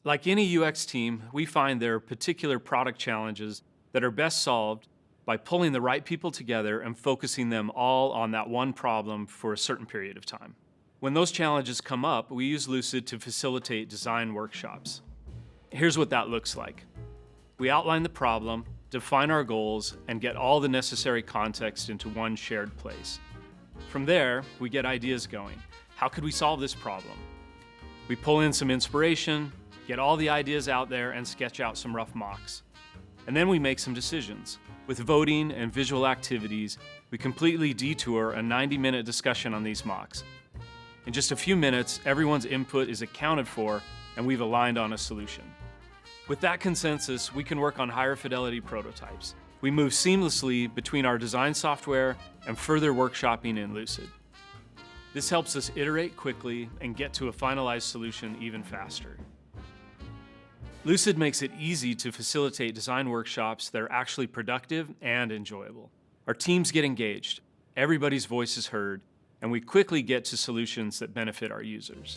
Like any UX team, we find there are particular product challenges that are best solved by pulling the right people together and focusing them all on that one problem for a certain period of time. When those challenges come up, we use Lucid to facilitate design workshops. Here's what that looks like. We outline the problem, define our goals, and get all the necessary context into one shared place. From there, we get ideas going. How could we solve this problem? We pull in some inspiration, get all the ideas out there, and sketch out some rough mocks. And then we make some decisions. With voting and visual activities, we completely detour a 90-minute discussion on these mocks. In just a few minutes, everyone's input is accounted for, and we've aligned on a solution. With that consensus, we can work on higher fidelity prototypes. We move seamlessly between our design software and further workshopping in Lucid. This helps us iterate quickly and get to a finalized solution even faster. Lucid makes it easy to facilitate design workshops that are actually productive and enjoyable. Our teams get engaged, everybody's voice is heard, and we quickly get to solutions that benefit our users.